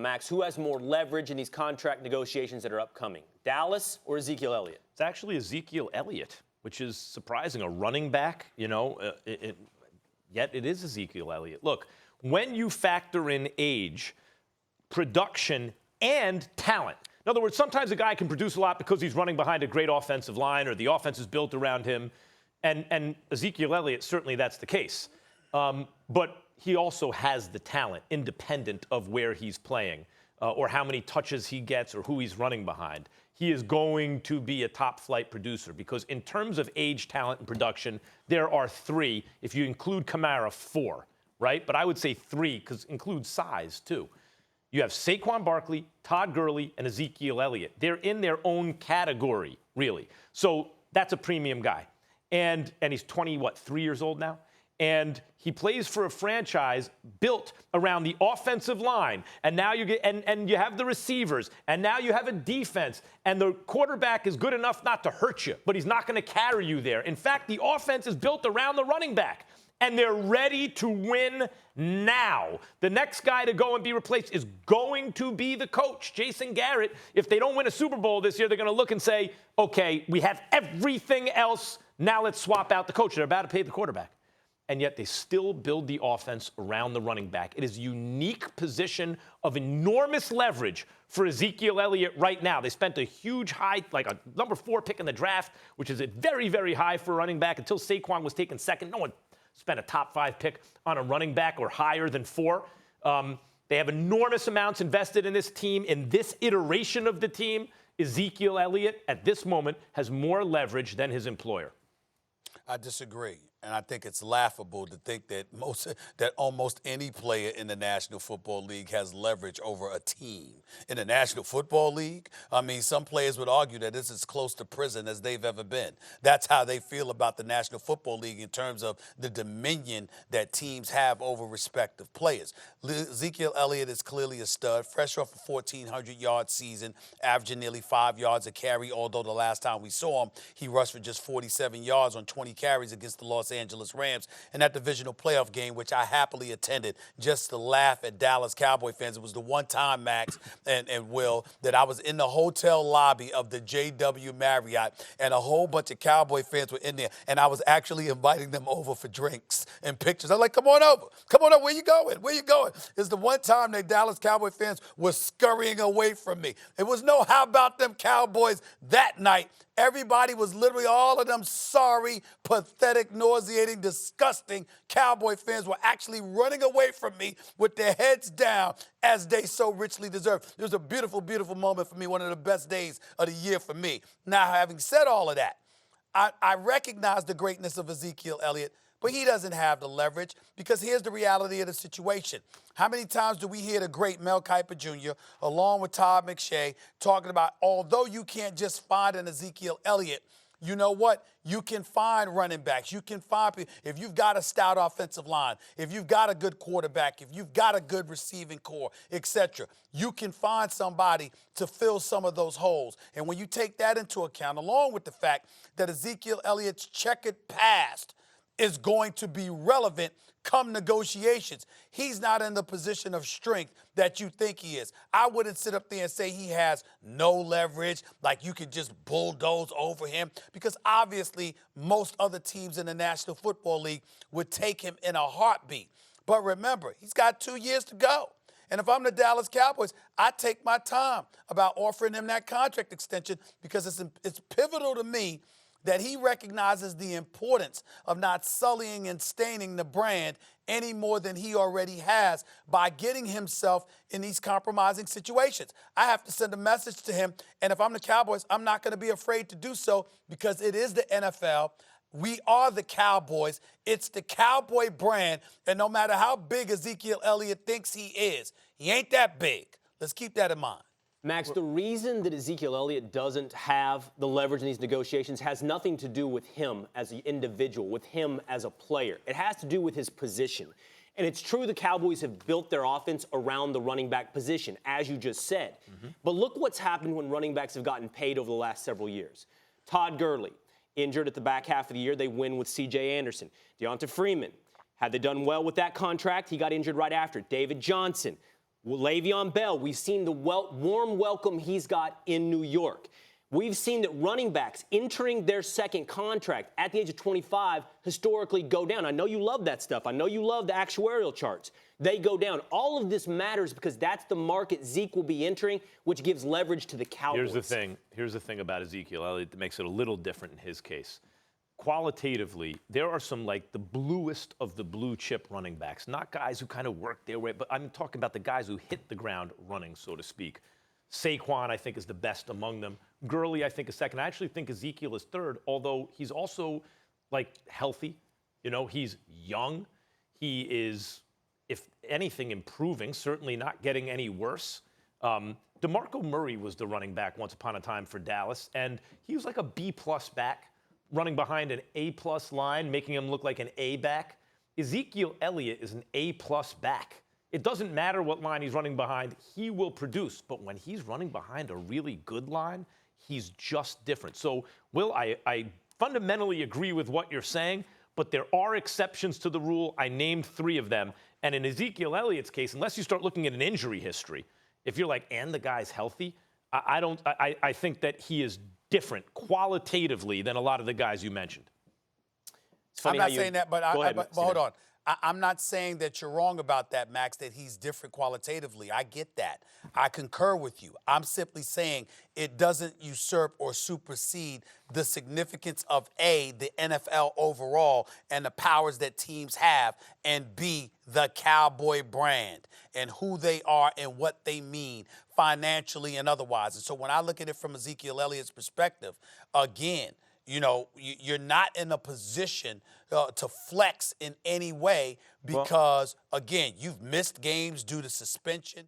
Max, who has more leverage in these contract negotiations that are upcoming, Dallas or Ezekiel Elliott? It's actually Ezekiel Elliott, which is surprising. A running back, yet it is Ezekiel Elliott. Look, when you factor in age, production, and talent. In other words, sometimes a guy can produce a lot because he's running behind a great offensive line or the offense is built around him. And Ezekiel Elliott, certainly that's the case. But he also has the talent, independent of where he's playing or how many touches he gets or who he's running behind. He is going to be a top-flight producer because in terms of age, talent, and production, there are three. If you include Kamara, four, right? But I would say three because include size, too. You have Saquon Barkley, Todd Gurley, and Ezekiel Elliott. They're in their own category, really. So that's a premium guy. And he's 3 years old now? And he plays for a franchise built around the offensive line. And now you get and you have the receivers. And now you have a defense. And the quarterback is good enough not to hurt you, but he's not going to carry you there. In fact, the offense is built around the running back. And they're ready to win now. The next guy to go and be replaced is going to be the coach, Jason Garrett. If they don't win a Super Bowl this year, they're going to look and say, okay, we have everything else. Now let's swap out the coach. They're about to pay the quarterback. And yet they still build the offense around the running back. It is a unique position of enormous leverage for Ezekiel Elliott right now. They spent a huge high, like a number 4 pick in the draft, which is a very, very high for a running back. Until Saquon was taken second, no one spent a top 5 pick on a running back or higher than 4. They have enormous amounts invested in this team. In this iteration of the team, Ezekiel Elliott at this moment has more leverage than his employer. I disagree. And I think it's laughable to think that almost any player in the National Football League has leverage over a team. In the National Football League, I mean, some players would argue that this is as close to prison as they've ever been. That's how they feel about the National Football League in terms of the dominion that teams have over respective players. Ezekiel Elliott is clearly a stud, fresh off a 1,400-yard season, averaging nearly 5 yards a carry, although the last time we saw him, he rushed for just 47 yards on 20 carries against the Los Angeles Rams in that divisional playoff game, which I happily attended just to laugh at Dallas Cowboy fans. It was the one time, Max and Will, that I was in the hotel lobby of the JW Marriott, and a whole bunch of Cowboy fans were in there, and I was actually inviting them over for drinks and pictures. I'm like, come on over. Come on over. Where you going? Where you going? It's the one time that Dallas Cowboy fans were scurrying away from me. It was no how about them Cowboys that night. Everybody was literally, all of them sorry, pathetic, nauseating, disgusting Cowboy fans were actually running away from me with their heads down as they so richly deserve. It was a beautiful, beautiful moment for me, one of the best days of the year for me. Now, having said all of that, I recognize the greatness of Ezekiel Elliott, but he doesn't have the leverage because here's the reality of the situation. How many times do we hear the great Mel Kiper Jr., along with Todd McShay, talking about, although you can't just find an Ezekiel Elliott, you know what? You can find running backs. You can find people. If you've got a stout offensive line, if you've got a good quarterback, if you've got a good receiving core, etc., you can find somebody to fill some of those holes. And when you take that into account, along with the fact that Ezekiel Elliott's checkered past is going to be relevant come negotiations. He's not in the position of strength that you think he is. I wouldn't sit up there and say he has no leverage, like you could just bulldoze over him, because obviously most other teams in the National Football League would take him in a heartbeat. But remember, he's got 2 years to go. And if I'm the Dallas Cowboys, I take my time about offering him that contract extension because it's pivotal to me that he recognizes the importance of not sullying and staining the brand any more than he already has by getting himself in these compromising situations. I have to send a message to him, and if I'm the Cowboys, I'm not going to be afraid to do so because it is the NFL. We are the Cowboys. It's the Cowboy brand, and no matter how big Ezekiel Elliott thinks he is, he ain't that big. Let's keep that in mind. Max, the reason that Ezekiel Elliott doesn't have the leverage in these negotiations has nothing to do with him as an individual, with him as a player. It has to do with his position. And it's true the Cowboys have built their offense around the running back position, as you just said. But look what's happened when running backs have gotten paid over the last several years. Todd Gurley, injured at the back half of the year. They win with C.J. Anderson. Deonta Freeman, had they done well with that contract, he got injured right after. David Johnson, Le'Veon Bell, we've seen the warm welcome he's got in New York. We've seen that running backs entering their second contract at the age of 25 historically go down. I know you love that stuff. I know you love the actuarial charts. They go down. All of this matters because that's the market Zeke will be entering, which gives leverage to the Cowboys. Here's the thing about Ezekiel Elliott that makes it a little different in his case. Qualitatively, there are some like the bluest of the blue chip running backs, not guys who kind of work their way, but I'm talking about the guys who hit the ground running, so to speak. Saquon, I think, is the best among them. Gurley, I think, is second. I actually think Ezekiel is third, although he's also, like, healthy. You know, he's young. He is, if anything, improving, certainly not getting any worse. DeMarco Murray was the running back once upon a time for Dallas, and he was like a B-plus back, running behind an A-plus line, making him look like an A back. Ezekiel Elliott is an A-plus back. It doesn't matter what line he's running behind, he will produce. But when he's running behind a really good line, he's just different. So, Will, I fundamentally agree with what you're saying, but there are exceptions to the rule. I named 3 of them. And in Ezekiel Elliott's case, unless you start looking at an injury history, if you're like, and the guy's healthy, I think that he is different qualitatively than a lot of the guys you mentioned. I'm not saying that, but hold on. I'm not saying that you're wrong about that, Max, that he's different qualitatively. I get that. I concur with you. I'm simply saying it doesn't usurp or supersede the significance of A, the NFL overall, and the powers that teams have, and B, the Cowboy brand and who they are and what they mean financially and otherwise. And so when I look at it from Ezekiel Elliott's perspective, again, you know, you're not in a position to flex in any way because, again, you've missed games due to suspension.